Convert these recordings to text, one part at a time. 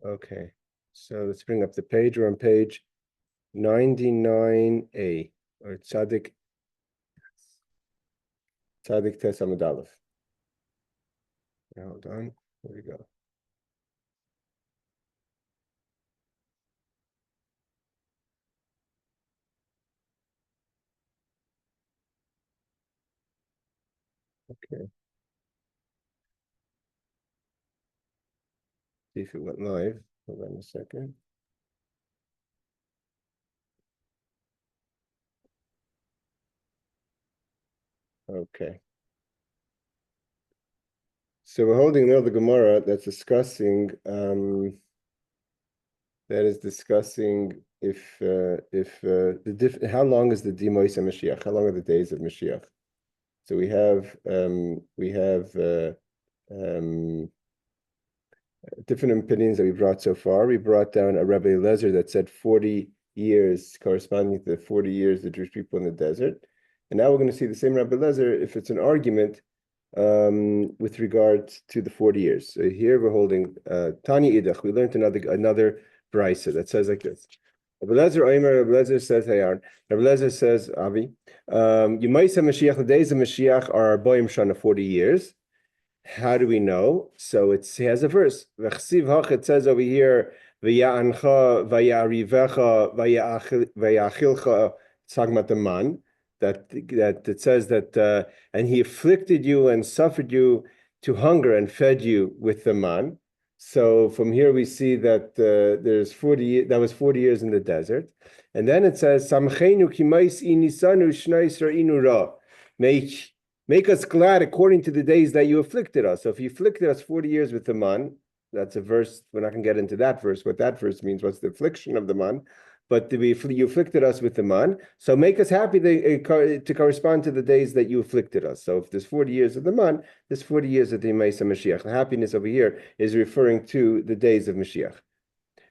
Okay, so let's bring up the page. We're on page 99A, or Tzadik Tes Amud Aleph. Hold on, here we go. Okay. See if it went live. Hold on a second. Okay. So we're holding another Gemara that's discussing if how long is the Dimois Mashiach? How long are the days of Mashiach? So we have different opinions that we brought so far. We brought down a Rabbi Eliezer that said 40 years, corresponding to the 40 years the Jewish people in the desert. And now we're going to see the same Rabbi Eliezer if it's an argument with regard to the 40 years. So here we're holding Tani Idach. We learned another brisa that says like this. Rabbi Eliezer says, hey Aaron, Rabbi Eliezer says, Avi, you might say Mashiach, the days of Mashiach are Boim Shana, 40 years. How do we know? So it has a verse. It says over here, V'ya'ancha, v'ya'arivecha, v'ya'achilcha. It's talking about the man. That it says that, and he afflicted you and suffered you to hunger and fed you with the man. So from here we see that there's 40. That was 40 years in the desert, and then it says, Samchenu kimais inisanu shnais ra'inu ra. Make us glad according to the days that you afflicted us. So if you afflicted us 40 years with the man, that's a verse. We're not going to get into that verse. What that verse means, what's the affliction of the man? But you afflicted us with the man. So make us happy to correspond to the days that you afflicted us. So if there's 40 years of the man, there's 40 years of the Yemaisa Mashiach. The happiness over here is referring to the days of Mashiach.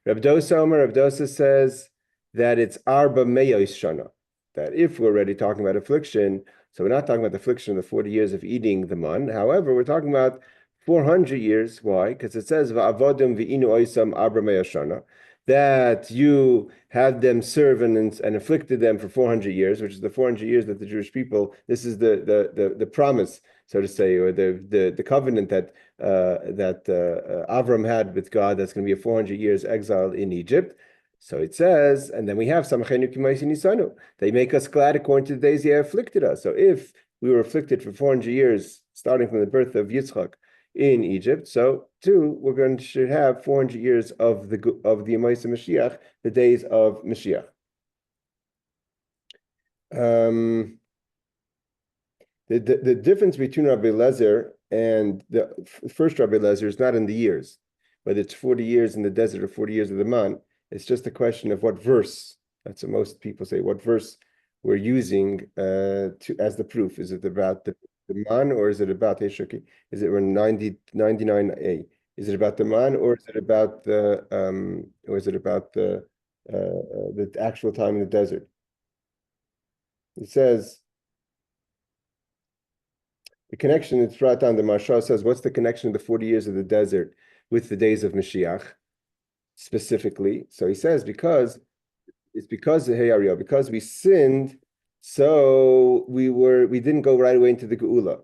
Reb Dosa says that it's Arba Meyos Shana. That if we're already talking about affliction, so we're not talking about the affliction of the 40 years of eating the man. However, we're talking about 400 years. Why? Because it says Va'avodim v'inu oisam Arba Meyos Shana, that you had them serve and afflicted them for 400 years, which is the 400 years that the Jewish people, this is the promise, so to say, or the covenant that Avram had with God, that's going to be a 400 years exile in Egypt. So it says, and then we have Samachenu Kimaisi Nisanu. They make us glad according to the days they afflicted us. So if we were afflicted for 400 years, starting from the birth of Yitzchak in Egypt, so too should have 400 years of the Yemaisa Mashiach, the days of Mashiach. The difference between Rabbi Eliezer and the first Rabbi Eliezer is not in the years, whether it's 40 years in the desert or 40 years of the man. It's just a question of what verse. That's what most people say. What verse we're using as the proof? Is it about the man, or is it about Heshuki? Is it 99A? Is it about the man, or is it about the actual time in the desert? It says the connection. It's brought down. The Maharsha says, what's the connection of the 40 years of the desert with the days of Mashiach specifically? So he says because we sinned, so we didn't go right away into the Geula,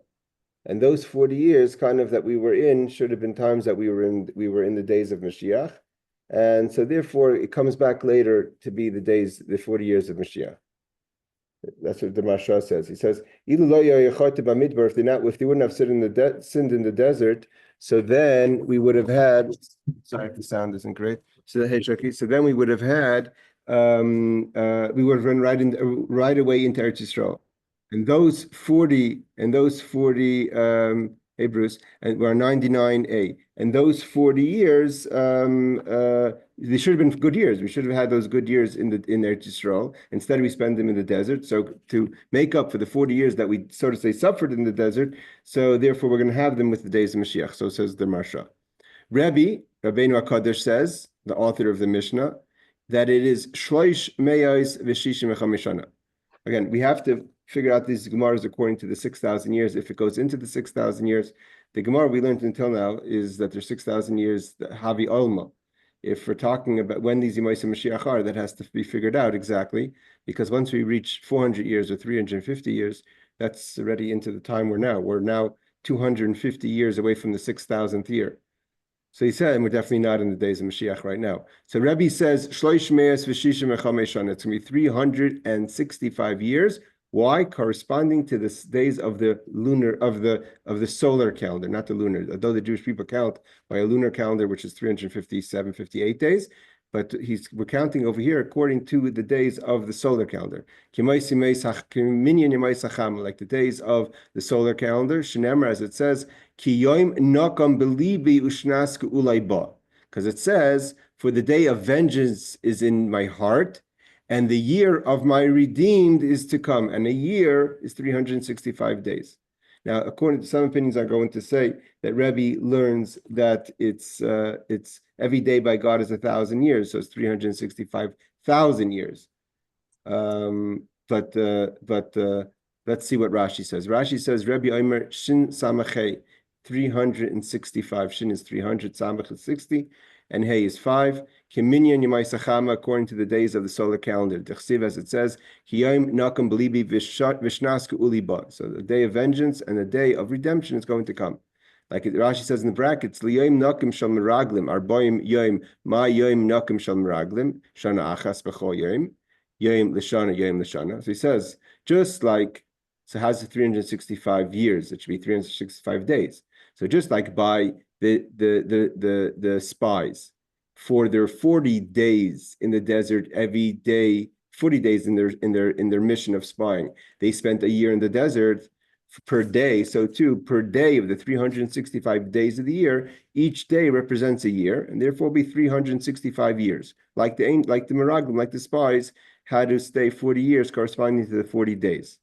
and those 40 years kind of that we were in should have been times that we were in the days of Mashiach, and so therefore it comes back later to be the 40 years of Mashiach. That's what the Maharsha says. He says, if they wouldn't have sinned in the desert, so then we would have had. Sorry if the sound isn't great. So then we would have had. We would have run right away into Eretz Yisrael, and those 40 hey Bruce, and we're 99A, and those 40 years, they should have been good years. We should have had those good years in Eretz Yisrael. Instead, we spend them in the desert. So to make up for the 40 years that we, so to say, suffered in the desert, so therefore we're going to have them with the days of Mashiach. So says the Maharsha. Rabbeinu HaKadosh says, the author of the Mishnah, that it is Shloish Meyos V'Shishim V'Chamishana. Again, we have to figure out these Gemaras according to the 6,000 years. If it goes into the 6,000 years, the Gemara we learned until now is that there's 6,000 years Havi Olma. if we're talking about when these Yemais Mashiach are, that has to be figured out exactly, because once we reach 400 years or 350 years, that's already into the time we're now 250 years away from the 6,000th year. So he said, and we're definitely not in the days of Mashiach right now. So Rebbe says, Shloish Me'as v'shishim echamesh shana. It's going to be 365 years. Why? Corresponding to the days of the lunar, of the solar calendar, not the lunar. Although the Jewish people count by a lunar calendar, which is 357, 58 days, but we're counting over here according to the days of the solar calendar. Like the days of the solar calendar, Shenemar, as it says, because it says, for the day of vengeance is in my heart, and the year of my redeemed is to come. And a year is 365 days. Now, according to some opinions, are going to say that Rebbe learns that it's every day by God is 1,000 years, so it's 365,000 years. But let's see what Rashi says. Rashi says Rebbe Omer Shin Samachay 365. Shin is 300, Samach is 60, and Hey is 5. Kiminyan Yemai Sachama, according to the days of the solar calendar. Dechsiv, as it says, Kiyom Nakam Belibi Vishnasku Uliba. So the day of vengeance and the day of redemption is going to come. Like Rashi says in the brackets, Liyom Nakim Shal Meraglim, Arboim Yom, Ma Yom Nakim Shal Meraglim, Shana Achas B'cho Yom, Yom L'Shana, Yom L'Shana. So he says, just like, so has 365 years, it should be 365 days. So just like by the spies, for their 40 days in the desert every day, 40 days in their mission of spying, they spent a year in the desert per day. So too, per day of the 365 days of the year, each day represents a year, and therefore will be 365 years. Like the Meraglim, like the spies, had to stay 40 years corresponding to the 40 days.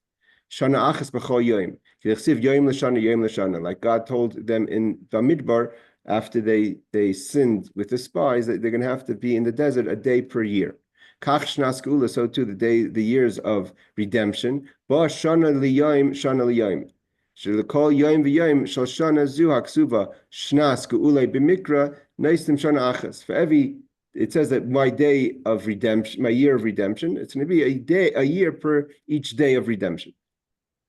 Shana achas b'chol yoim. Yoim l'shana, yoim l'shana. Like God told them in Bamidbar, after they sinned with the spies, that they're going to have to be in the desert a day per year. Kach shnas geula, so too the years of redemption. Ba shana liyoim, shana liyoim. Shelekol yoim v'yoim shal shana zu haksuva shnas geula b'mikra neistim shana achas. For every, it says that my day of redemption, my year of redemption, it's going to be a year per each day of redemption.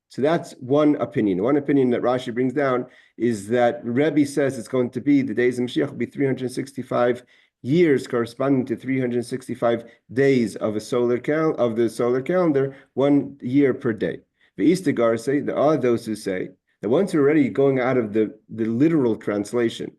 So that's one opinion. One opinion that Rashi brings down is that Rebbe says it's going to be, the days of Mashiach will be 365 years, corresponding to 365 days of the solar calendar, 1 year per day. The Istagar say, there are those who say that once we're already going out of the literal translation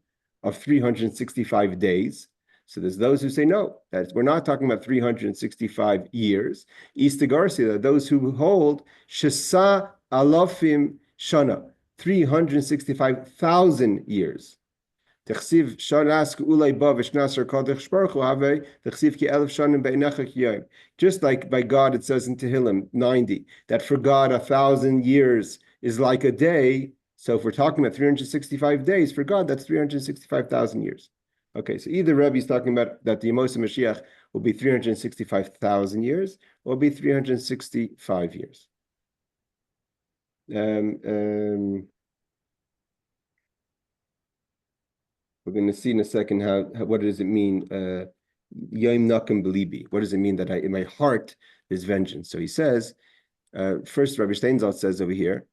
of 365 days, so there's those who say no, that we're not talking about 365 years. Istagar say that those who hold Shesa Alafim Shana, 365,000 years. Just like by God it says in Tehillim 90 that for God 1,000 years is like a day. So if we're talking about 365 days, for God that's 365,000 years. Okay, so either Rebbe is talking about that the Yemos Mashiach will be 365,000 years or will be 365 years. We're going to see in a second how what does it mean, Yom Nakim Belibi. What does it mean that in my heart is vengeance? So he says, first Rabbi Steinsaltz says over here,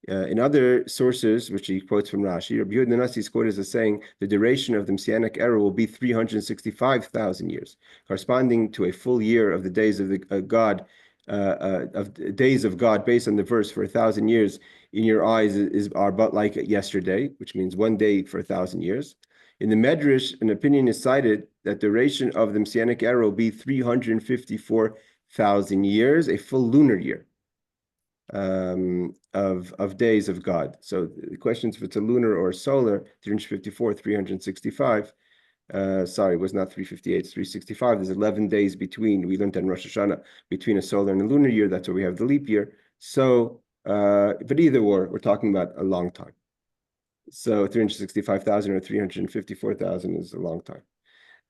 in other sources, which he quotes from Rashi, Rabbi Yehuda Nasi is quoted as saying the duration of the Messianic era will be 365,000 years, corresponding to a full year of the days of the God, of days of God, based on the verse, for 1,000 years in your eyes are but like yesterday, which means 1 day for 1,000 years. In the Medrash, an opinion is cited that the duration of the Messianic era will be 354,000 years, a full lunar year of days of God. So the question is if it's a lunar or a solar, 354, 365. Sorry, it was not 358, it's 365. There's 11 days between, we learned in Rosh Hashanah, between a solar and a lunar year. That's why we have the leap year. So, but either or, we're talking about a long time. So 365,000 or 354,000 is a long time.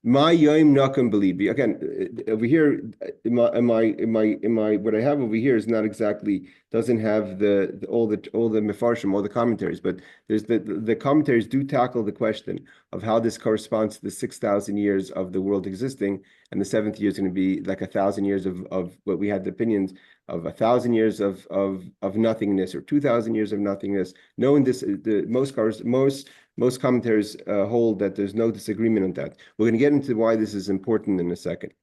My yoim nakam believe. Again, over here, what I have over here is not exactly, doesn't have all the mefarshim, all the commentaries, but there's the commentaries do tackle the question of how this corresponds to the 6,000 years of the world existing, and the seventh year is going to be like 1,000 years of what we had the opinions of 1,000 years of nothingness, or 2,000 years of nothingness. Knowing this, most commentaries hold that there's no disagreement on that. We're going to get into why this is important in a second.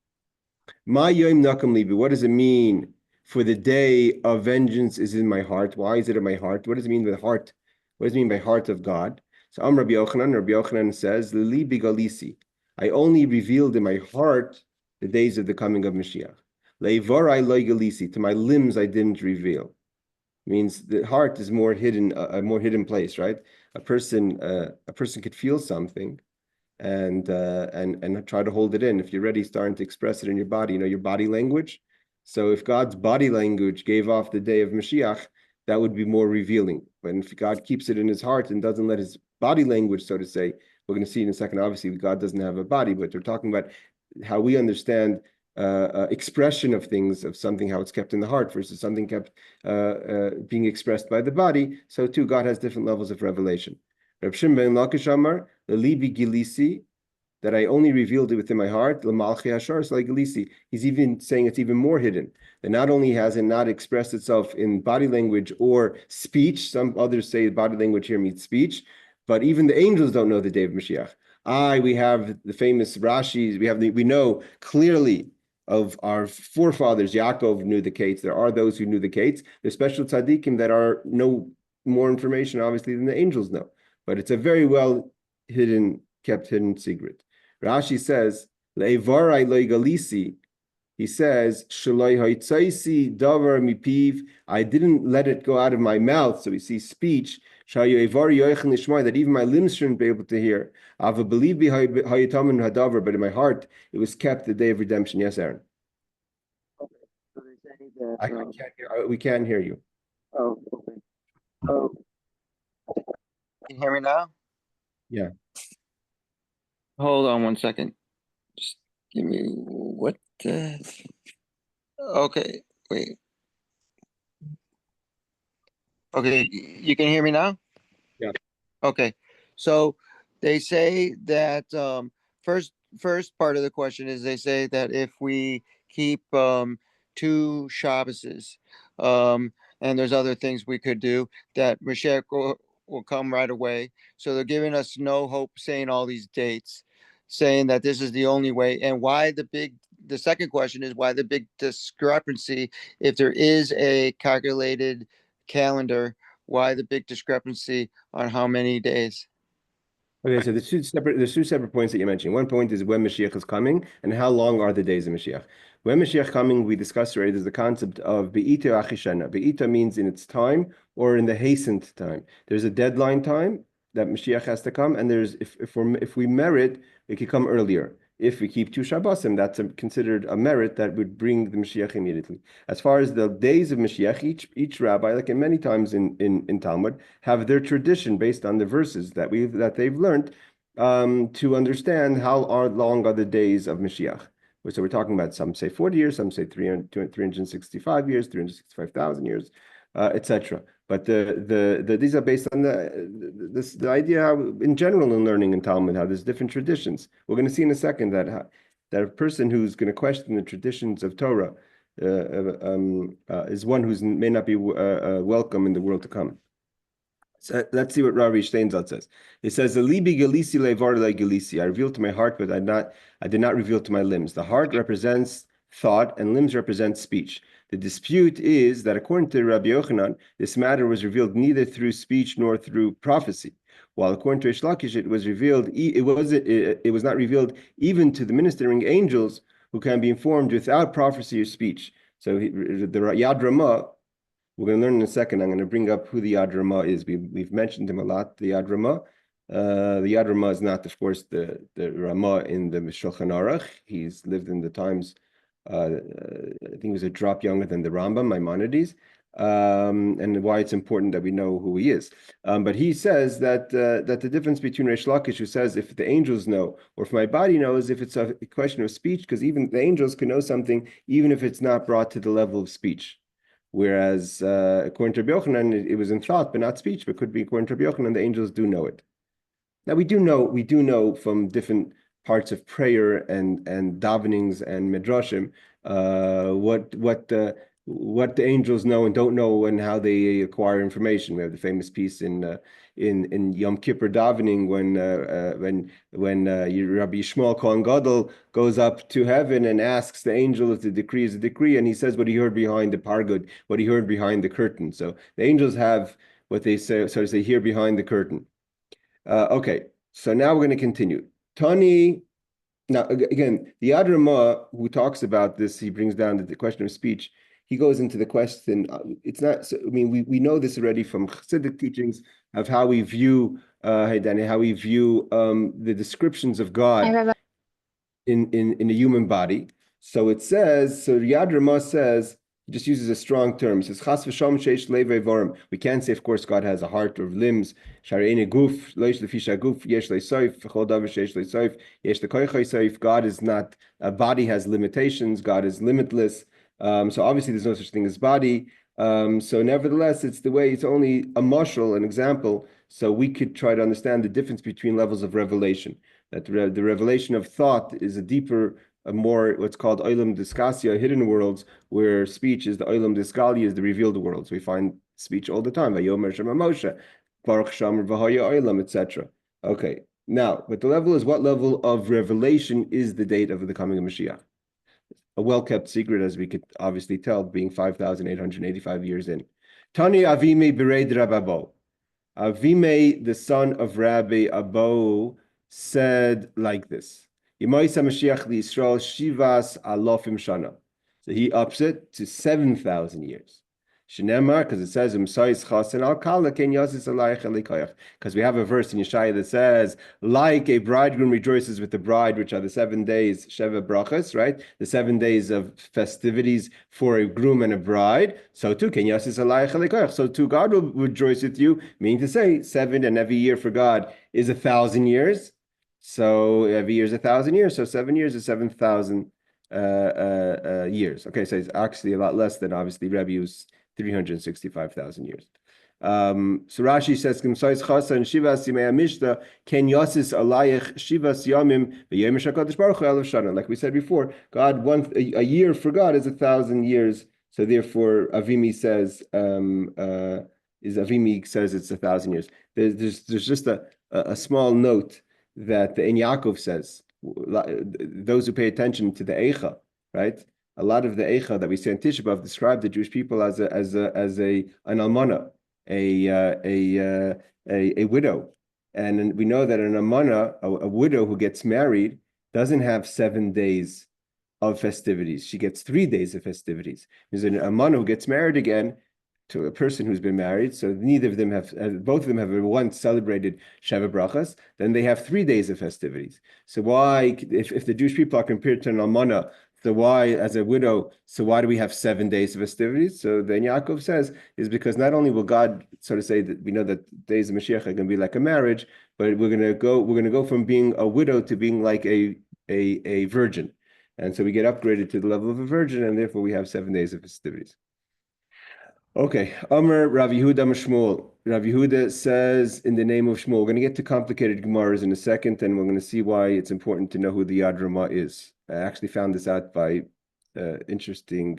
Ma yom nakam libi. What does it mean for the day of vengeance is in my heart? Why is it in my heart? What does it mean by heart? What does it mean by heart of God? So Rabbi Yochanan says, Libi galisi. I only revealed in my heart the days of the coming of Mashiach. Leivarai loy galisi. To my limbs I didn't reveal. Means the heart is more hidden, a more hidden place, right? A person could feel something and try to hold it in. If you're already starting to express it in your body, your body language. So if God's body language gave off the day of Mashiach, that would be more revealing. But if God keeps it in his heart and doesn't let his body language, so to say, we're going to see in a second, obviously God doesn't have a body, but we're talking about how we understand expression of things, of something, how it's kept in the heart versus something kept being expressed by the body. So too, God has different levels of revelation. Reb Shimon ben Lakish Amar, Libi Gilisi, that I only revealed it within my heart. L'malchi hashar like Gilisi. He's even saying it's even more hidden. That not only has it not expressed itself in body language or speech. Some others say body language here means speech, but even the angels don't know the day of Mashiach. We have the famous Rashi. We know clearly of our forefathers. Yaakov knew the Kates. There are those who knew the Kates. There's special tzaddikim that know more information, obviously, than the angels know. But it's a very well kept hidden secret. Rashi says, Le'evarai loy galisi. He says, Shaloi hoitzaisi davar mipiv. I didn't let it go out of my mouth. So we see speech. That even my limbs shouldn't be able to hear. But in my heart, it was kept the day of redemption. Yes, Aaron. Okay. So they say that I can't hear. We can't hear you. Oh, okay. Oh, can you hear me now? Yeah. Hold on one second. Just give me what the... Okay, wait. Okay, you can hear me now? Yeah. Okay. So they say that first part of the question is, they say that if we keep two Shabbases, and there's other things we could do, that Mashiach will come right away. So they're giving us no hope, saying all these dates, saying that this is the only way. And why the second question is, why the big discrepancy if there is a calculated calendar? Why the big discrepancy on how many days? Okay, so there's two separate points that you're mentioning. One point is when Mashiach is coming and how long are the days of Mashiach. When Mashiach coming, we discussed already, there's the concept of Be'ita Achishana. Be'ita means in its time or in the hastened time. There's a deadline time that Mashiach has to come, and there's if we merit, it could come earlier. If we keep two Shabbosim, that's considered a merit that would bring the Mashiach immediately. As far as the days of Mashiach, each rabbi, like in many times in Talmud, have their tradition based on the verses that they've learned to understand how long are the days of Mashiach. So we're talking about, some say 40 years, some say 365 years, 365,000 years, etc. But these are based on the idea how, in general, in learning in Talmud, how there's different traditions. We're going to see in a second that a person who's going to question the traditions of Torah is one who may not be welcome in the world to come. So let's see what Rav Steinzalt says. It says, "Libi galisi levar le galisi." I revealed to my heart, but I did not reveal to my limbs. The heart represents thought, and limbs represent speech. The dispute is that according to Rabbi Yochanan, this matter was revealed neither through speech nor through prophecy. While according to Reish Lakish, it was revealed. It was not revealed even to the ministering angels, who can be informed without prophecy or speech. So the Yad Ramah. We're going to learn in a second. I'm going to bring up who the Yad Ramah is. We've mentioned him a lot, the Yad Ramah. The Yad Ramah is not, of course, the Ramah in the Shulchan Aruch. He's lived in the times, I think he was a drop younger than the Rambam, Maimonides. and why it's important that we know who he is. But he says that that the difference between Reish Lakish, who says if the angels know, or if my body knows, if it's a question of speech, because even the angels can know something, even if it's not brought to the level of speech. Whereas according to Rabbi Yochanan, it was in thought, but not speech, but could be according to Rabbi Yochanan, the angels do know it. Now we do know from different parts of prayer and davenings and midrashim what the angels know and don't know and how they acquire information. We have the famous piece in Yom Kippur davening when Rabbi Shmuel Kohen Gadol goes up to heaven and asks the angel if the decree is a decree, and he says what he heard behind the pargud, what he heard behind the curtain. So the angels have what they say, so to say, hear behind the curtain. Okay, so now we're going to continue. Tani, now again, the Yad Ramah, who talks about this, he brings down the question of speech. He goes into the question. It's not. I mean, we know this already from Chassidic teachings of how we view, hey Danny, how we view the descriptions of God in the human body. So it says. So Yad Ramah says. He just uses a strong term. He says, Chas v'sham sheish levei vorim. We can't say, of course, God has a heart or limbs. Shareine guf, loish lefisha guf, yesh leisoif, v'chol davar sheish leisoif, yesh lekoichai soif. God is not, a body has limitations. God is limitless. So obviously there's no such thing as body. So nevertheless, it's the way, it's only a mashal, an example. So we could try to understand the difference between levels of revelation. That the revelation of thought is a deeper, a more what's called olam diskasia, hidden worlds, where speech is the olam diskalia, is the revealed worlds. We find speech all the time. Vayomer Shema Moshe, Baruch Shamer V'Haya Olam, etc. Okay, now, but the level is what level of revelation is the date of the coming of Mashiach? A well-kept secret, as we could obviously tell, being 5,885 years in. Tani Avime Bered Rababo. Avime, the son of Rabbi Abo, said like this: Yimoisa Mashiach Yisrael Shivas Alofim Shana. So he ups it to 7,000 years. Shenemar, because it says Chasen Kala Ken Yasis Alayich. Because we have a verse in Yeshaya that says, like a bridegroom rejoices with the bride, which are the 7 days Sheva Brachas, right? The 7 days of festivities for a groom and a bride. So too Ken Yasis Alayich. So too God will rejoice with you, meaning to say 7, and every year for God is 1,000 years. So every year is 1,000 years. So 7 years is 7,000 years. Okay, so it's actually a lot less than obviously Rebbe's 365,000 years. So Rashi says, "Kimsais Chasa and Shivas Yimei Mishta Ken Yasis Alayich Shivas Yamim v'Yom Hakadosh Baruch Hu Elef Shana." Like we said before, God a year for God is 1,000 years. So therefore, Avimi says Avimi says it's 1,000 years. There's just a small note that the Ein Yaakov says. Those who pay attention to the Eicha, right? A lot of the Eicha that we say in Tisha B'Av describe the Jewish people as an almana, a widow, and we know that an almana, a widow who gets married, doesn't have 7 days of festivities. She gets 3 days of festivities. There's an almana who gets married again to a person who's been married, so neither of them both of them have once celebrated Sheva Brachas, then they have 3 days of festivities. So why, if the Jewish people are compared to an almana, so why, as a widow, so why do we have 7 days of festivities? So then Yaakov says, is because not only will God sort of say that we know that days of Mashiach are going to be like a marriage, but we're going to go from being a widow to being like a virgin. And so we get upgraded to the level of a virgin, and therefore we have 7 days of festivities. Okay, Amr Rav Yehuda Shmuel. Rav Yehuda says in the name of Shmuel. We're going to get to complicated Gemaras in a second, and we're going to see why it's important to know who the Yad Ramah is. I actually found this out by interesting,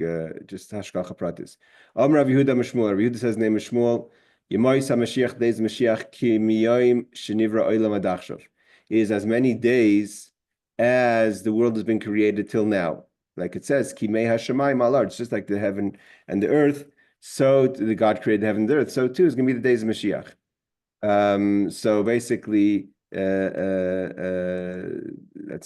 just Hashkacha Pratis. Amr Rav Yehuda Shmuel. Rav Yehuda says the name of Shmuel. Yemois HaMashiach Days Mashiach Ki Miyoim Shenivra Olam Adachshav. Is as many days as the world has been created till now. Like it says, Ki Mei HaShamayim Alar. It's just like the heaven and the earth. So the God created heaven and earth. So too is going to be the days of Mashiach. So basically, let's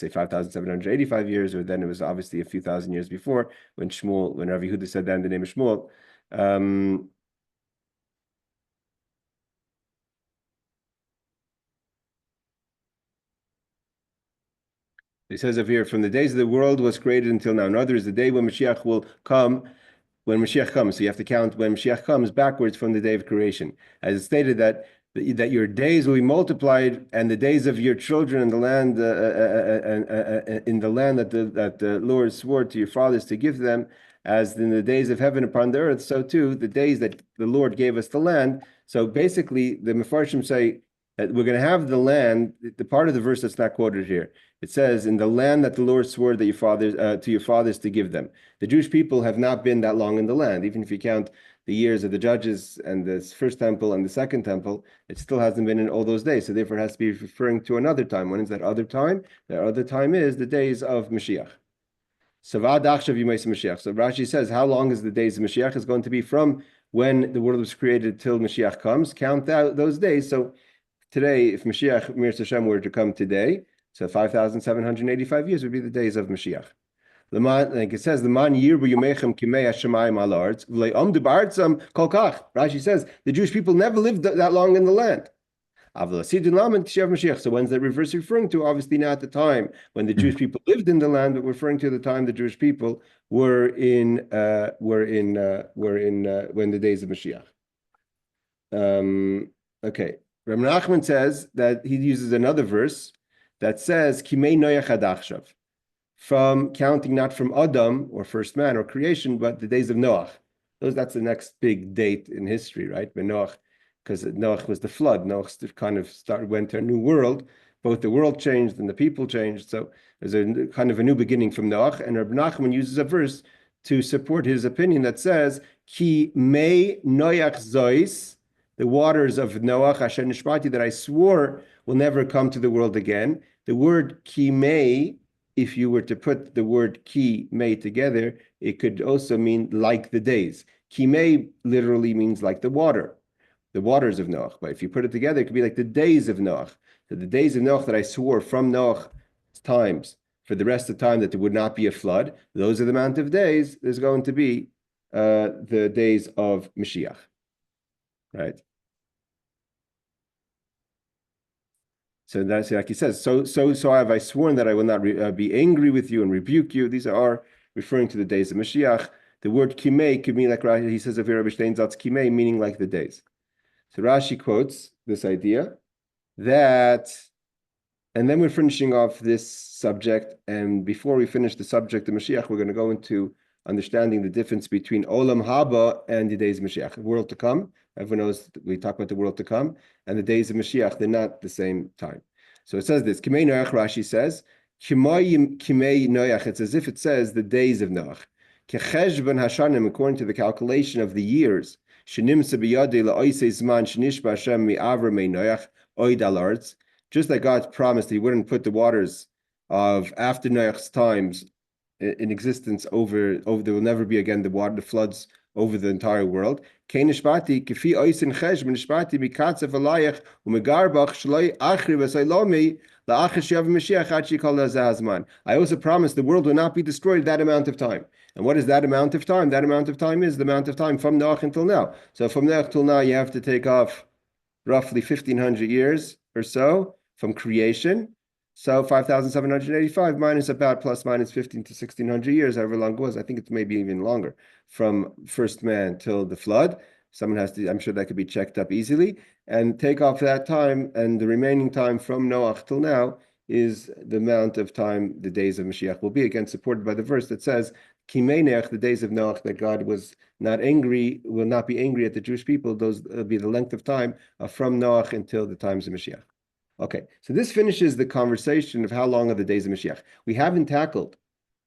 say 5,785 years, or then it was obviously a few thousand years before when Rav Yehuda said that in the name of Shmuel. He says over here, from the days of the world was created until now. In other words, the day when Mashiach will come, when Mashiach comes. So you have to count when Mashiach comes backwards from the day of creation. As it stated that your days will be multiplied, and the days of your children in the land in the land that the Lord swore to your fathers to give them, as in the days of heaven upon the earth, so too the days that the Lord gave us the land. So basically, the Mefarshim say that we're going to have the land. The part of the verse that's not quoted here, it says, "In the land that the Lord swore that your fathers to give them." The Jewish people have not been that long in the land, even if you count the years of the judges and the first temple and the second temple, it still hasn't been in all those days. So therefore, it has to be referring to another time. When is that other time? That other time is the days of Mashiach. So Rashi says, how long is the days of Mashiach? Is going to be from when the world was created till Mashiach comes. Count out those days. So today, if Mashiach, Mir Hashem, were to come today, so 5,785 years would be the days of Mashiach. Like it says, the man year b'yumechem kimei hashemayim alarts v'le'omdu ba'artzam kol kach. Rashi says the Jewish people never lived that long in the land. So when's that reverse referring to? Obviously not at the time when the Jewish people lived in the land, but referring to the time the Jewish people were in when the days of Mashiach. Okay, Rabbi Nachman says that he uses another verse that says Kimei Noach Adachshav, from counting not from Adam or first man or creation, but the days of Noach. That's the next big date in history, right? When Noach, because Noach was the flood. Noach kind of went to a new world. Both the world changed and the people changed. So there's a kind of a new beginning from Noach. And Rabbi Nachman uses a verse to support his opinion that says, Ki mei Noach zois, the waters of Noach, Asher Nishmati, that I swore will never come to the world again. The word ki mei, if you were to put the word ki mei together, it could also mean like the days. Ki mei literally means like the waters of Noach. But if you put it together, it could be like the days of Noach. So the days of Noach that I swore from Noach's times for the rest of the time that there would not be a flood, those are the amount of days there's going to be the days of Mashiach, right? So that's like he says. So have I sworn that I will not be angry with you and rebuke you. These are referring to the days of Mashiach. The word kimei could mean like he says of Rabbi Steinsaltz kimei, meaning like the days. So Rashi quotes this idea that, and then we're finishing off this subject. And before we finish the subject of Mashiach, we're going to go into understanding the difference between Olam Haba and the days of Mashiach, the world to come. Everyone knows we talk about the world to come, and the days of Mashiach, they're not the same time. So it says this, Kimei Noach, Rashi says, Kimei Noach, it's as if it says the days of Noach. Kecheshban Hashanim, according to the calculation of the years, just like God promised he wouldn't put the waters of after Noach's times in existence over there will never be again the floods over the entire world. I also promised the world will not be destroyed that amount of time. And what is that amount of time? That amount of time is the amount of time from Noach until now. So from Noach till now, you have to take off roughly 1,500 years or so from creation. So 5,785 minus about plus minus 15 to 1,600 years, however long it was. I think it's maybe even longer from first man till the flood. Someone has to, I'm sure that could be checked up easily. And take off that time, and the remaining time from Noach till now is the amount of time the days of Mashiach will be, again supported by the verse that says, Kimei Noach, the days of Noach, that God was not angry, will not be angry at the Jewish people. Those will be the length of time from Noach until the times of Mashiach. Okay, so this finishes the conversation of how long are the days of Mashiach. We haven't tackled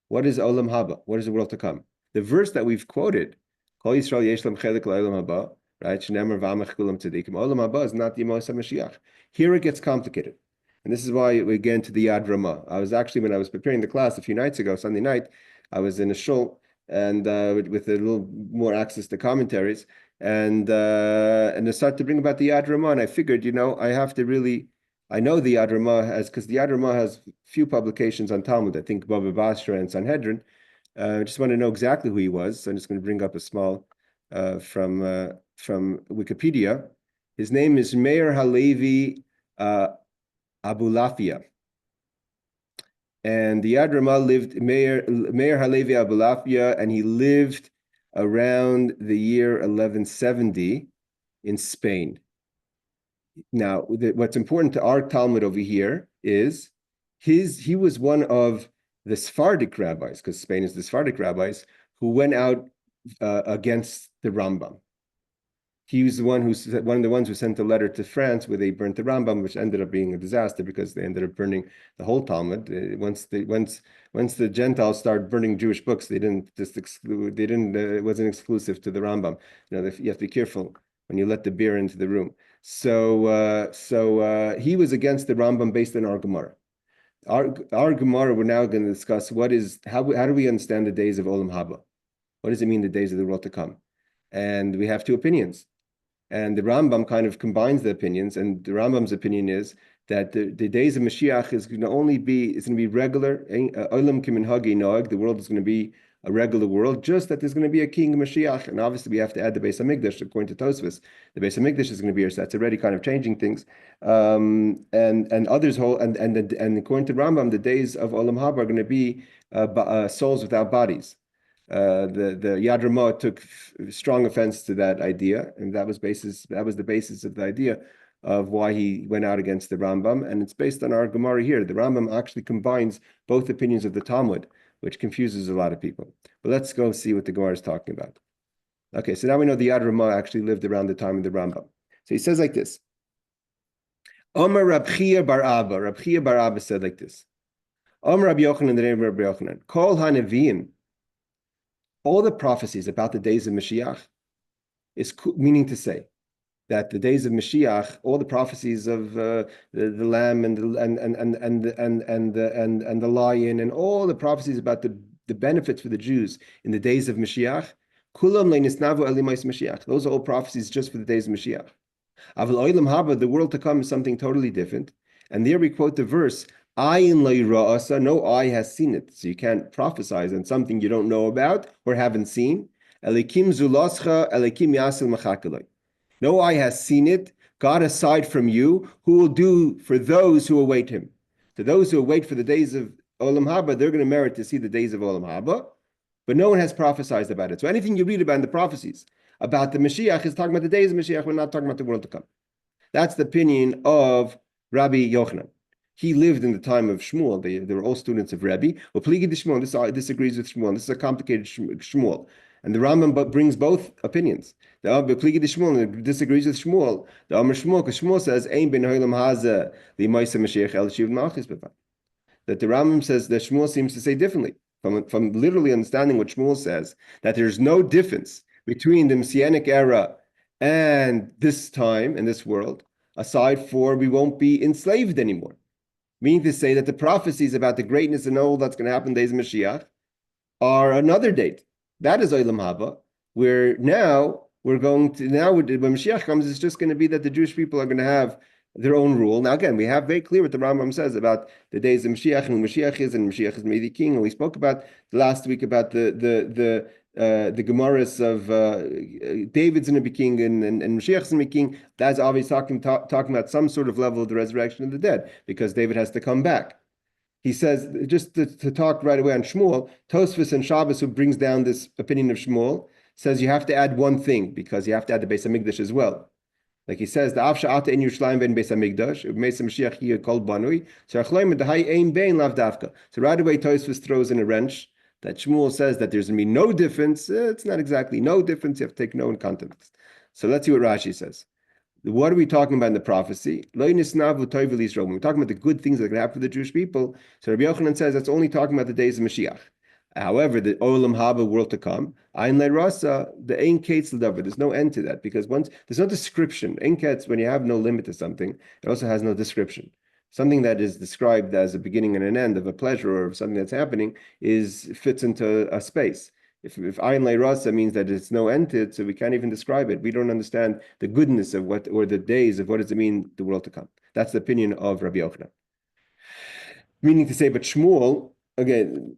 what is Olam Haba, what is the world to come. The verse that we've quoted, Kol Yisrael yesh lam chelik la'olam haba, right? Shneimar v'amach kulam tzadikim. Olam Haba is not the Yemos HaMashiach. Here it gets complicated. And this is why we get into the Yad Ramah. I was when I was preparing the class a few nights ago, Sunday night, I was in a shul and with a little more access to commentaries, and I started to bring about the Yad Ramah, and I figured, I have to really, I know the Yad Ramah because the Yad Ramah has few publications on Talmud. I think Baba Basra and Sanhedrin. I just want to know exactly who he was, so I'm just going to bring up a small from Wikipedia. His name is Meir Halevi Abulafia. And the Yad Ramah lived, Meir Halevi Abulafia, and he lived around the year 1170 in Spain. Now, what's important to our Talmud over here is he was one of the Sephardic rabbis, because Spain is the Sephardic rabbis, who went out against the Rambam. He was one of the ones who sent a letter to France where they burnt the Rambam, which ended up being a disaster because they ended up burning the whole Talmud. Once the Gentiles started burning Jewish books, they didn't just exclude. They didn't. It wasn't exclusive to the Rambam. You have to be careful when you let the beer into the room. So he was against the Rambam based on our Gemara. Our Gemara, we're now going to discuss how do we understand the days of Olam Haba? What does it mean, the days of the world to come? And we have two opinions. And the Rambam kind of combines the opinions, and the Rambam's opinion is that the days of Mashiach is going to be regular. Olam kiminhagi noag, the world is going to be a regular world, just that there's going to be a king Mashiach, and obviously we have to add the Beis Hamikdash according to Tosfos. The Beis Hamikdash is going to be here, so that's already kind of changing things. And others hold, and according to Rambam, the days of Olam Haba are going to be souls without bodies. The Yad Ramah took strong offense to that idea, and that was the basis of the idea of why he went out against the Rambam, and it's based on our Gemara here. The Rambam actually combines both opinions of the Talmud, which confuses a lot of people. But let's go see what the Gemara is talking about. Okay, so now we know the Yad Ramah actually lived around the time of the Rambam. So he says like this. Omer Rab Chia bar Abba. Rab Chia bar Abba said like this. Omer Rab Yochanan, the name of Rabbi Yochanan. Kol HaNeviim. All the prophecies about the days of Mashiach is meaning to say that the days of Mashiach, all the prophecies of the lamb and the lion, and all the prophecies about the benefits for the Jews in the days of Mashiach, kulam leinisnavu elimais Mashiach. Those are all prophecies just for the days of Mashiach. Aval oilam haba, the world to come is something totally different. And there we quote the verse, Ayin le'ra'asa, no eye has seen it. So you can't prophesize on something you don't know about or haven't seen. Elikim zulascha, elikim yasil machakaloi. No eye has seen it. God aside from you, who will do for those who await him. To those who await for the days of Olam Haba, they're going to merit to see the days of Olam Haba, but no one has prophesied about it. So anything you read about in the prophecies about the Mashiach is talking about the days of Mashiach. We're not talking about the world to come. That's the opinion of Rabbi Yochanan. He lived in the time of Shmuel. They were all students of Rebbe. Well, Preke Chelek, this agrees with Shmuel. This is a complicated Shmuel. And the Rambam brings both opinions. The Preke Chelek disagrees with Shmuel. The Amar Shmuel, because Shmuel says, Ein ben holam haza li'maisa Mashiach el shiv malchus b'van. That the Rambam says that Shmuel seems to say differently. From literally understanding what Shmuel says, that there's no difference between the Messianic era and this time and this world, aside for we won't be enslaved anymore. Meaning to say that the prophecies about the greatness and all that's going to happen in the days of Mashiach are another date. That is Olam Haba, where now when Mashiach comes, it's just going to be that the Jewish people are going to have their own rule. Now again, we have very clear what the Rambam says about the days of Mashiach and who Mashiach is, and Mashiach is made the king. And we spoke about last week about the Gemaras of David's going to be king and Mashiach's going to be king. That's obviously talking about some sort of level of the resurrection of the dead, because David has to come back. He says, just to talk right away on Shmuel, Tosfos and Shabbos, who brings down this opinion of Shmuel, says you have to add one thing, because you have to add the Beis Hamikdash as well. Like he says, the Avsha Ata in Yerushalayim ben Beis Hamikdash, Beis Mashiach here called Banui. So right away Tosfos throws in a wrench that Shmuel says that there's going to be no difference. It's not exactly no difference. You have to take no in context. So let's see what Rashi says. What are we talking about in the prophecy? When we're talking about the good things that are going to happen for the Jewish people, so Rabbi Yochanan says that's only talking about the days of Mashiach. However, the Olam Haba world to come, Ein Le'rasa, the Ein Ketz L'Davar, there's no end to that, because once there's no description. Ein Ketz, when you have no limit to something, it also has no description. Something that is described as a beginning and an end of a pleasure or of something that's happening fits into a space. If Ein Le'rasa means that it's no end to it, so we can't even describe it. We don't understand the goodness of what, or the days of what does it mean, the world to come. That's the opinion of Rabbi Yochanan. Meaning to say, but Shmuel, again,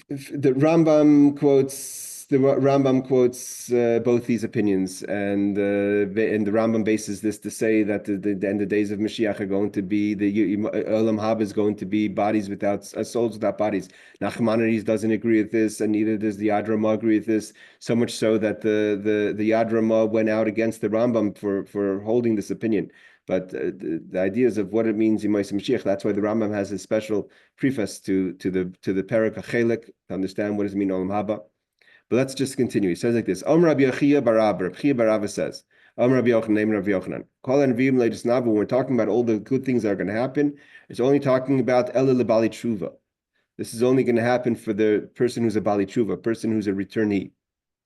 the Rambam quotes the Rambam quotes both these opinions, and the Rambam bases this to say that the end of days of Mashiach are going to be the Olam Haba is going to be bodies without souls without bodies. Nachmanides doesn't agree with this, and neither does the Yad Ramah agree with this. So much so that the Yad Ramah went out against the Rambam for holding this opinion. But the ideas of what it means in Moshe Mashiach, that's why the Rambam has a special preface to the Preke Chelek to understand what does it mean Olam Haba. But let's just continue. He says like this: Rabbi Yochia Barabba. Rabbi Barabba says, Rabbi Yochanan, name Rabbi Yochanan. Kol Anvim Leidus Navu. When we're talking about all the good things that are going to happen, it's only talking about Ela Lebali Tshuva. This is only going to happen for the person who's a Bali Tshuva, a person who's a returnee.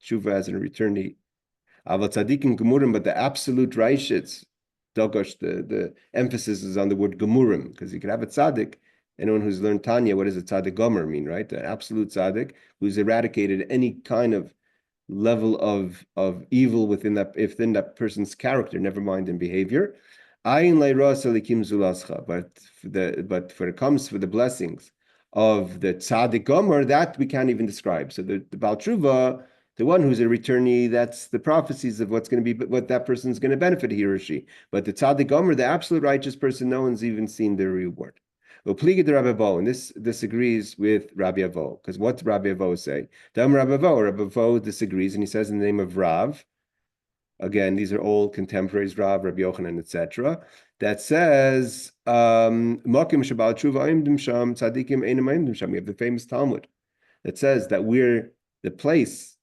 Tshuva as a returnee. Aval Tzadikim Gemurim, but the absolute Reishitz, Dogosh, the emphasis is on the word Gemurim, because you could have a tzaddik. Anyone who's learned Tanya, what does a tzaddik gomer mean, right? The absolute tzaddik who's eradicated any kind of level of evil within that person's character, never mind in behavior. Ayin le'rasa likim zulascha. But when it comes for the blessings of the tzaddik gomer, that we can't even describe. So the Baal Tshuva, the one who's a returnee, that's the prophecies of what's going to be, what that person's going to benefit, he or she. But the tzaddik gomer, the absolute righteous person, no one's even seen their reward. And this disagrees with Rabbi Avo, because what Rabbi Avo say? Rabbi Avo disagrees, and he says in the name of Rav, again, these are all contemporaries, Rabbi Yochanan, etc., that says, we have the famous Talmud that says that we're the place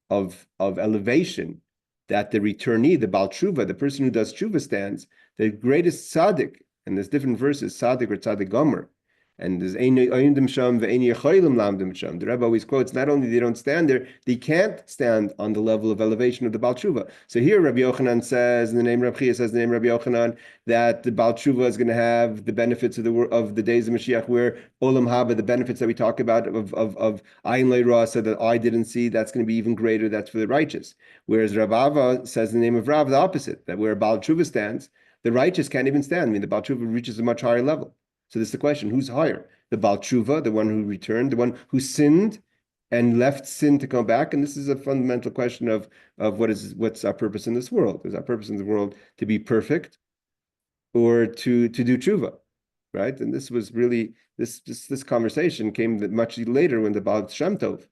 of elevation, that the returnee, the Baal Tshuva, the person who does Tshuva stands, the greatest tzaddik. And there's different verses, tzaddik or tzaddik gomer. And there's Ein Sham ve'ein yecholim lamdim sham. The Rebbe always quotes, not only they don't stand there, they can't stand on the level of elevation of the Baal Tshuva. So here Rabbi Yochanan says, in the name of Rabbi Chia says, in the name of Rabbi Yochanan, that the Baal Tshuva is going to have the benefits of the days of Mashiach, where Olam Haba, the benefits that we talk about of Ayin Le'Ra, so that I didn't see, that's going to be even greater, that's for the righteous. Whereas Rav Ava says in the name of Rav, the opposite, that where Baal Tshuva stands, the righteous can't even stand. I mean, the Baal Tshuva reaches a much higher level. So this is the question, who's higher? The Baal Tshuva, the one who returned, the one who sinned and left sin to come back? And this is a fundamental question of what's our purpose in this world? Is our purpose in the world to be perfect or to do tshuva, right? And this was really, this conversation came much later when the Baal Shem Tov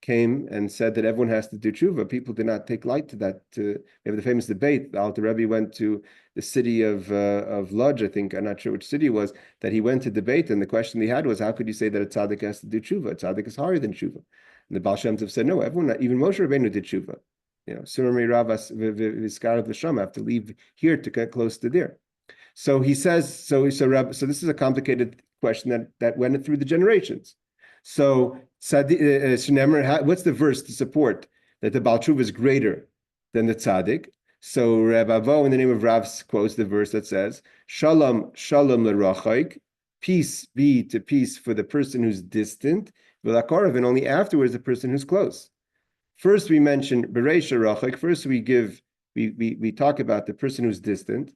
came and said that everyone has to do tshuva. People did not take light to that. We have the famous debate. The Alter Rebbe went to the city of Lodz, I think, I'm not sure which city it was, that he went to debate, and the question he had was, how could you say that a tzaddik has to do tshuva? A tzaddik is higher than tshuva. And the Baal Shem Tov said, no, everyone, even Moshe Rabbeinu did tshuva. You know, Surami Ravas Vizkarav L'Sham, have to leave here to get close to there. So he says, so this is a complicated question that went through the generations. So what's the verse to support that the Baal Tshuva is greater than the tzaddik? So Reb Avo, in the name of Rav, quotes the verse that says, Shalom, shalom l'rachaik, peace be to peace for the person who's distant, v'lakarav, and only afterwards the person who's close. First we mention Bereisha rachaik. First we talk about the person who's distant.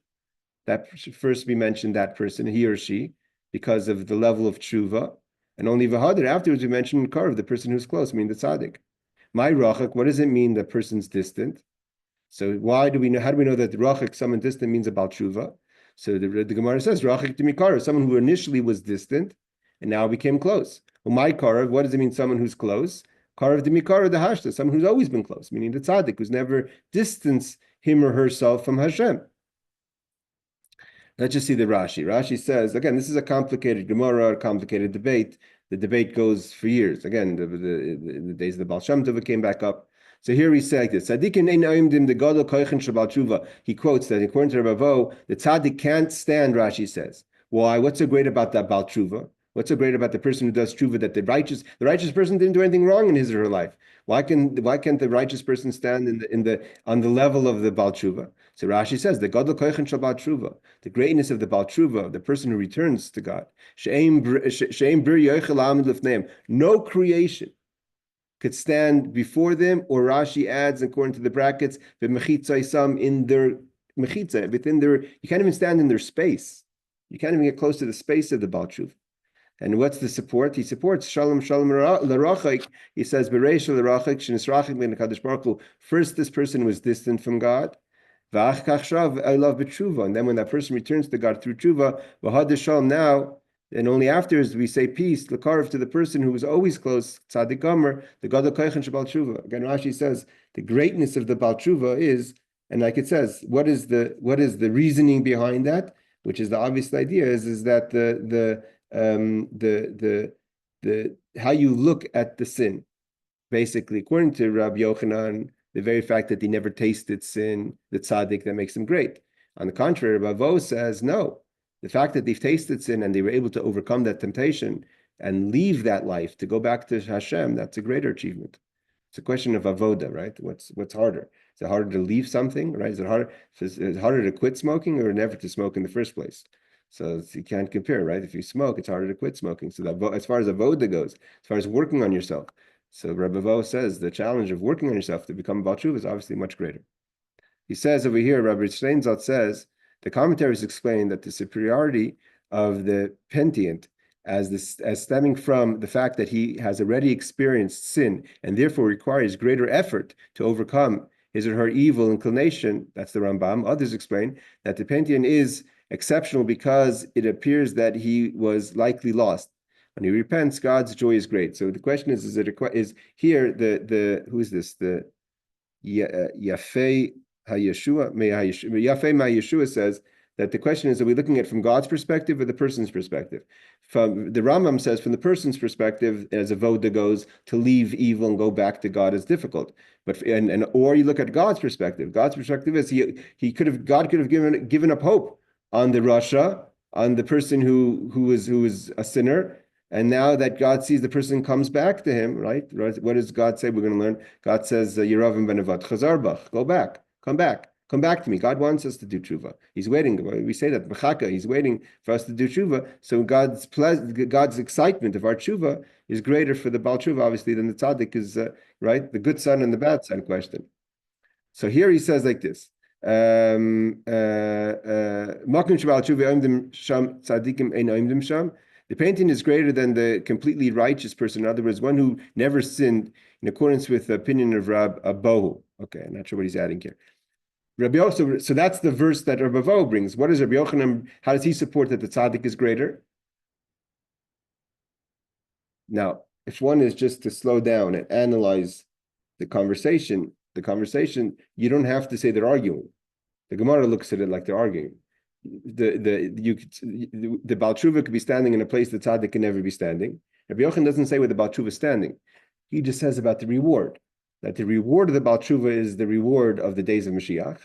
That first we mention that person, he or she, because of the level of tshuva. And only v'hadar, afterwards we mention Karv, the person who's close, meaning the tzaddik. My rachak, what does it mean the person's distant? So how do we know that rachak, someone distant, means about tshuva? So the Gemara says, rachak dimikar, someone who initially was distant and now became close. Well, my Karv, what does it mean someone who's close? Karv dimikar the hashta, someone who's always been close, meaning the tzaddik, who's never distanced him or herself from Hashem. Let's just see the Rashi. Rashi says, again, this is a complicated Gemara, a complicated debate. The debate goes for years. Again, the days of the Baal Shem Tov came back up. So here he said this. He quotes that according to Rabbi Avo, the tzaddik can't stand, Rashi says. Why? What's so great about that Baal Tshuva? What's so great about the person who does tshuva, that the righteous person didn't do anything wrong in his or her life? Why can't the righteous person stand on the level of the Baal Tshuva? So Rashi says, the Gadol Koichin Shel Baal Tshuva, the greatness of the Baal Tshuva, the person who returns to God. No creation could stand before them, or Rashi adds, according to the brackets, in their mechitza, within their, you can't even stand in their space. You can't even get close to the space of the Baal Tshuva. And what's the support? He supports Shalom Shalom L'Rachik. He says, Bereish L'Rachik, Sh'nisrachik Min HaKadosh Baruch Hu. First, this person was distant from God. V'ach kachshav I love b'tshuva. And then when that person returns to God through tshuva, v'had shalom now, and only afterwards we say peace, l'karv to the person who was always close, tzaddik gomer, the gadol koichen shebal tshuva. Again, Rashi says the greatness of the bal tshuva is, and like it says, what is the reasoning behind that? Which is the obvious idea is that the how you look at the sin, basically, according to Rabbi Yochanan, the very fact that he never tasted sin, the tzaddik, that makes him great. On the contrary, Rabbi Vo says no. The fact that they've tasted sin and they were able to overcome that temptation and leave that life to go back to Hashem, that's a greater achievement. It's a question of avoda, right? What's harder? Is it harder to leave something, right? Is it harder to quit smoking or never to smoke in the first place? So you can't compare, right? If you smoke, it's harder to quit smoking. So that, as far as avoda goes, as far as working on yourself. So Rabbi Vo says the challenge of working on yourself to become a Baal Tshuva is obviously much greater. He says over here, Rabbi Steinzalt says, the commentaries explain that the superiority of the penitent as stemming from the fact that he has already experienced sin and therefore requires greater effort to overcome his or her evil inclination. That's the Rambam. Others explain that the penitent is exceptional because it appears that he was likely lost. When he repents, God's joy is great. So the question is here who is this? The Yafei HaYeshua, Yafei MaYeshua says that the question is, are we looking at it from God's perspective or the person's perspective? From the Rambam says, from the person's perspective, as avoda goes, to leave evil and go back to God is difficult. But or you look at God's perspective. God's perspective is God could have given up hope on the Rasha, on the person who is a sinner. And now that God sees the person comes back to him, right? What does God say? We're going to learn. God says, Yeravim benevat chazarbach, go back, come back to me. God wants us to do tshuva. He's waiting. We say that, b'chaka, he's waiting for us to do tshuva. So God's excitement of our tshuva is greater for the Baal tshuva, obviously, than the tzaddik is, right? The good son and the bad son question. So here he says like this. The painting is greater than the completely righteous person. In other words, one who never sinned in accordance with the opinion of Rab Abohu. Okay, I'm not sure what he's adding here. So that's the verse that Rabbi Vo brings. What is Rabbi Yochanan? How does he support that the tzaddik is greater? Now, if one is just to slow down and analyze the conversation, you don't have to say they're arguing. The Gemara looks at it like they're arguing. The Baal Tshuva could be standing in a place the tzaddik can never be standing. Rabbi Yochanan doesn't say where the Baal Tshuva is standing. He just says about the reward, that the reward of the Baal Tshuva is the reward of the days of Moshiach,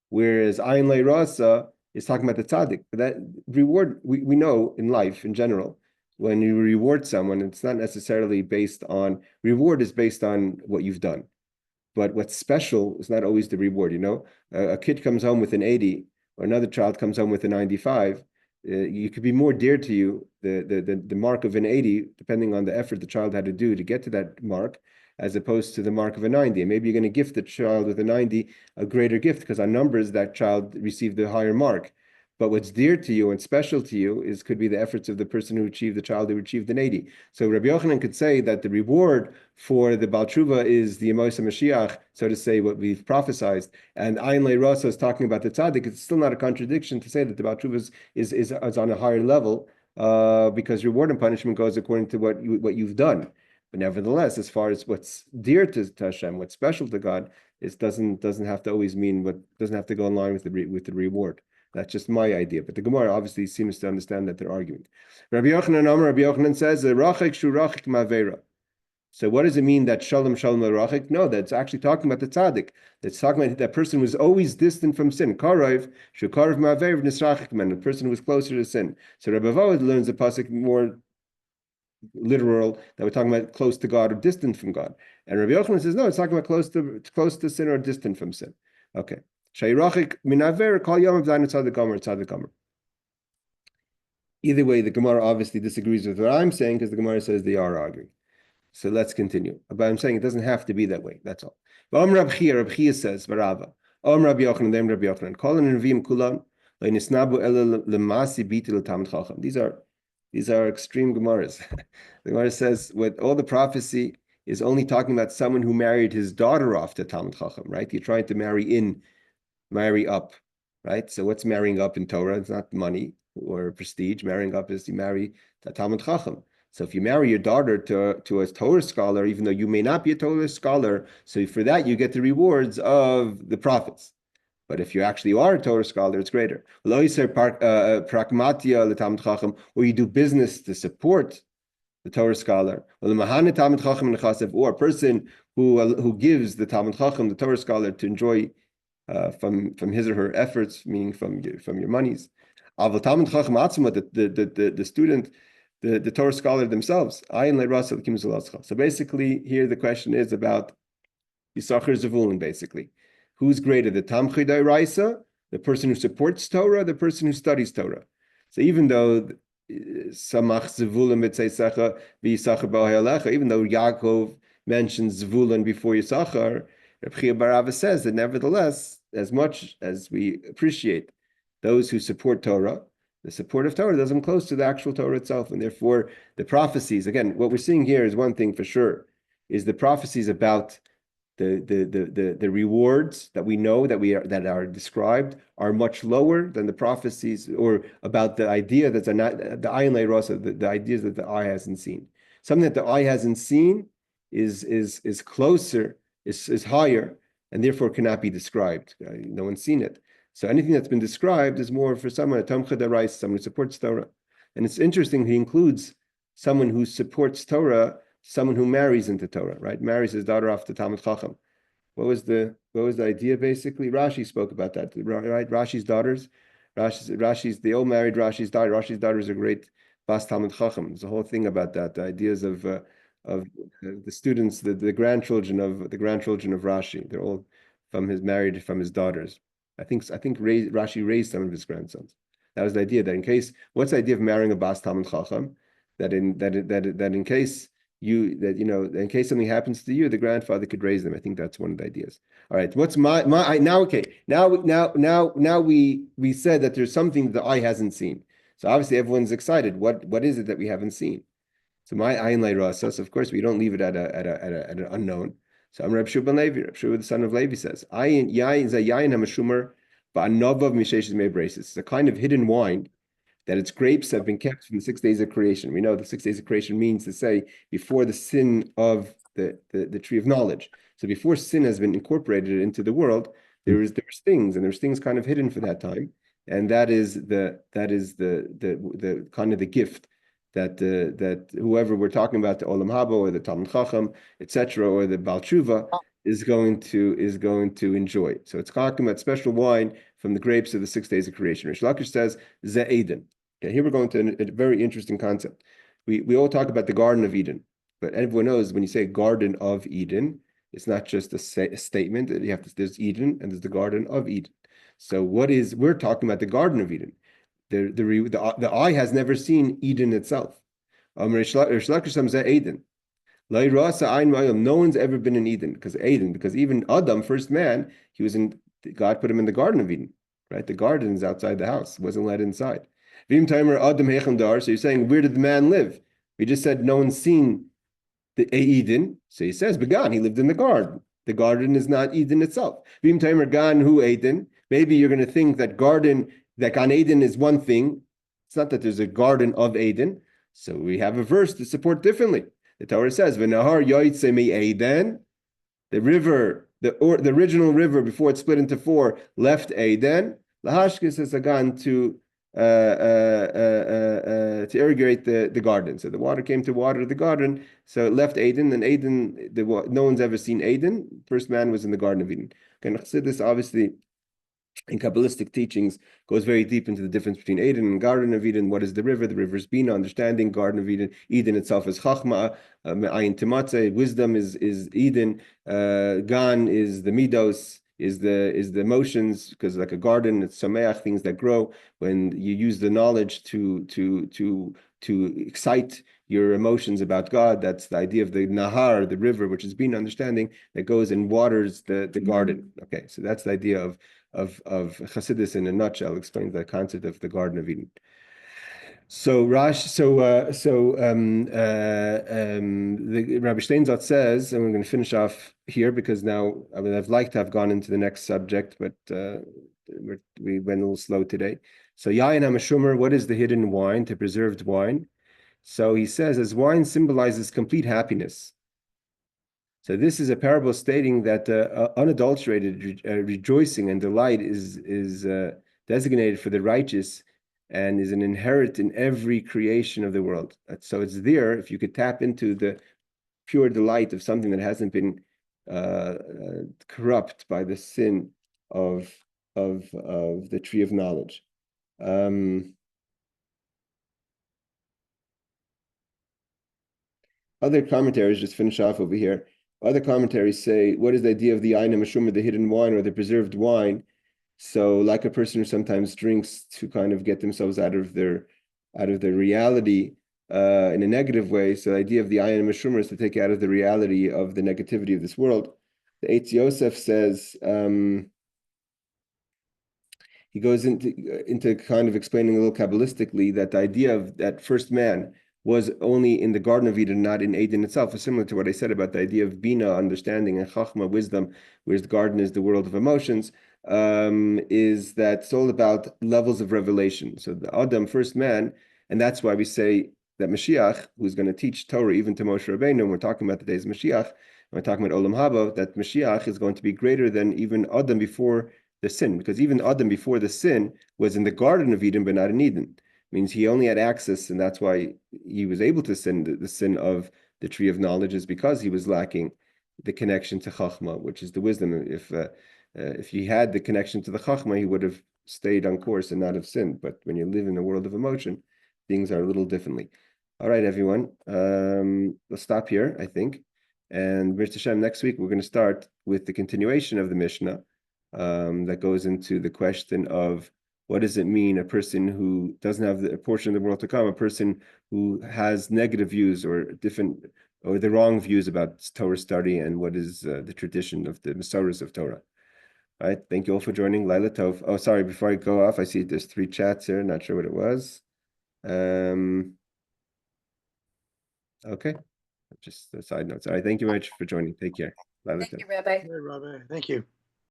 whereas Ayin Lei Rasa is talking about the tzaddik. But that reward, we know in life in general, when you reward someone, it's not necessarily reward is based on what you've done. But what's special is not always the reward, A kid comes home with an 80, or another child comes home with a 95, you could be more dear to you, the mark of an 80, depending on the effort the child had to do to get to that mark, as opposed to the mark of a 90. And maybe you're going to gift the child with a 90 a greater gift, because on numbers, that child received the higher mark. But what's dear to you and special to you could be the efforts of the person who achieved the child who achieved an 80. So Rabbi Yochanan could say that the reward for the Baal Tshuva is the Yemos HaMashiach, so to say, what we've prophesied. And Ayin Lei Rasa is talking about the tzaddik. It's still not a contradiction to say that the Baal Tshuva is on a higher level, because reward and punishment goes according to what you've done. But nevertheless, as far as what's dear to Hashem, what's special to God, it doesn't have to always mean doesn't have to go in line with the reward. That's just my idea. But the Gemara obviously seems to understand that they're arguing. Rabbi Yochanan says, Rachik shu rachik ma'avera. So what does it mean that shalom rachik? No, that's actually talking about the tzaddik. That's talking about that person was always distant from sin. Karov shu karov ma'avera nisrachik man. The person who was closer to sin. So Rabbi Vo learns the pasuk more literal, that we're talking about close to God or distant from God. And Rabbi Yochanan says, no, it's talking about close to sin or distant from sin. Okay. Either way, the Gemara obviously disagrees with what I'm saying, because the Gemara says they are arguing. So let's continue. But I'm saying it doesn't have to be that way. That's all. Rabbi Chia says, Barava. Rabbi Yochanan, Rabbi Yochanan. These are These are extreme Gemaras. The Gemara says what all the prophecy is only talking about someone who married his daughter off to Talmud Chacham, right? You're trying to marry up, right? So what's marrying up in Torah? It's not money or prestige. Marrying up is you marry a Talmud Chacham. So if you marry your daughter to a Torah scholar, even though you may not be a Torah scholar, so for that you get the rewards of the prophets. But if you actually are a Torah scholar, it's greater. Or you do business to support the Torah scholar, or a person who gives the Talmud Chacham, the Torah scholar, to enjoy from his or her efforts, meaning from your monies. The student, the Torah scholar themselves. So basically, here the question is about Yisachar Zavulun, basically. Who's greater, the Tamchei Dairaisa, the person who supports Torah, the person who studies Torah? So even though Samach Zavulun Mitzaysecha v'Yisachar B'Ohelecha, even though Yaakov mentions Zavulun before Yisachar, Reb Chia bar Abba says that nevertheless, as much as we appreciate those who support Torah, the support of Torah doesn't come close to the actual Torah itself, and therefore the prophecies. Again, what we're seeing here is one thing for sure: is the prophecies about the rewards that we know that are described are much lower than the prophecies or about the idea that's not the ayin le'rasa, the ideas that the eye hasn't seen. Something that the eye hasn't seen is closer, is higher, and therefore cannot be described. No one's seen it. So anything that's been described is more for someone, a tamchei d'oraisa, someone who supports Torah. And it's interesting, he includes someone who supports Torah, someone who marries into Torah, right? Marries his daughter off to Talmud Chacham. What was the idea basically? Rashi spoke about that, right? Rashi's daughters, they all married Rashi's daughter. Rashi's daughter is a great Bas Talmud Chacham. There's a whole thing about that, the ideas of the students, the grandchildren of Rashi. They're all from his daughters. I think Rashi raised some of his grandsons. That was the idea. That in case, what's the idea of marrying a Bas Talmud Chacham? That in case in case something happens to you, the grandfather could raise them. I think that's one of the ideas. All right, what's now? Okay, now we said that there's something the eye hasn't seen. So obviously everyone's excited. What is it that we haven't seen? So my ayin le'rasa. So of course we don't leave it at an unknown. So I'm Reb Shua ben Levi. Reb Shua, the son of Levi, says ayin hamashumer ba'anovav mishesh mei braces. It's a kind of hidden wine that its grapes have been kept from the 6 days of creation. We know the 6 days of creation means to say before the sin of the tree of knowledge. So before sin has been incorporated into the world, there's things, and there's things kind of hidden for that time, and that is the kind of the gift that whoever we're talking about, the Olam Haba or the Talmud Chacham, etc., or the Baal Tshuva is going to enjoy. So it's talking about special wine from the grapes of the 6 days of creation. Rish Lakish says Ze'eden. Okay, here we're going to a very interesting concept. We all talk about the Garden of Eden, but everyone knows when you say Garden of Eden, it's not just a statement. There's Eden and there's the Garden of Eden. So we're talking about the Garden of Eden. The eye has never seen Eden itself. Rish Lakish says Ze'eden. No one's ever been in Eden because even Adam, first man, God put him in the Garden of Eden, right? The garden is outside the house, wasn't let inside. So you're saying, where did the man live? We just said no one's seen the Eden. So he says, Began, he lived in the garden. The garden is not Eden itself. Maybe you're going to think that Gan Eden is one thing. It's not that there's a garden of Eden. So we have a verse to support differently. The Torah says, "V'nahar yoytze mi Eden." The river, the original river before it split into four, left Eden. Lahashkis is Agan to irrigate the garden. So the water came to water the garden. So it left Eden, and Eden, no one's ever seen Eden. First man was in the Garden of Eden. Okay, Chassidus obviously in Kabbalistic teachings goes very deep into the difference between Eden and Garden of Eden. What is the river? The river is Bina, understanding. Garden of Eden, Eden itself is Chachma, Ayin Timatze, wisdom is Eden. Gan is the Midos, is the emotions, because like a garden, it's Sameach, things that grow. When you use the knowledge to excite your emotions about God, that's the idea of the Nahar, the river, which is Bina, understanding, that goes and waters the garden. Okay, so that's the idea of Chassidus in a nutshell, explains the concept of the Garden of Eden. So the Rabbi Steinzot says, and we're going to finish off here because now I mean I've liked to have gone into the next subject, but we went a little slow today. So Yayin HaMashumer, what is the hidden wine, the preserved wine? So he says, as wine symbolizes complete happiness. So this is a parable stating that unadulterated rejoicing and delight is designated for the righteous and is an inherent in every creation of the world. So it's there if you could tap into the pure delight of something that hasn't been corrupt by the sin of the tree of knowledge. Other commentaries, just finish off over here. Other commentaries say, what is the idea of the Ayin HaMashuma, the hidden wine or the preserved wine? So, like a person who sometimes drinks to kind of get themselves out of their reality in a negative way. So, the idea of the Ayin HaMashuma is to take out of the reality of the negativity of this world. The Eitz Yosef says he goes into kind of explaining a little Kabbalistically that the idea of that first man was only in the Garden of Eden, not in Eden itself, is similar to what I said about the idea of Bina, understanding, and Chachma, wisdom, whereas the garden is the world of emotions, is that it's all about levels of revelation. So the Adam, first man, and that's why we say that Mashiach, who's going to teach Torah even to Moshe Rabbeinu, and we're talking about the days of Mashiach, we're talking about Olam Haba, that Mashiach is going to be greater than even Adam before the sin, because even Adam before the sin was in the Garden of Eden, but not in Eden. Means he only had access, and that's why he was able to sin. The sin of the tree of knowledge is because he was lacking the connection to Chachma, which is the wisdom. If he had the connection to the Chachma, he would have stayed on course and not have sinned. But when you live in the world of emotion, things are a little differently. All right, everyone. Let's stop here, I think. And Mr. Hashem, next week we're going to start with the continuation of the Mishnah that goes into the question of what does it mean a person who doesn't have a portion of the world to come, a person who has negative views or different or the wrong views about Torah study, and what is the tradition of the Masoros of Torah. All right, thank you all for joining. Laila Tov. Oh, sorry, before I go off, I see there's 3 chats here, not sure what it was. Okay, just the side notes. All right, thank you very much for joining. Take care. Laila Tov. Thank you, Rabbi. Hey, Rabbi. Thank you.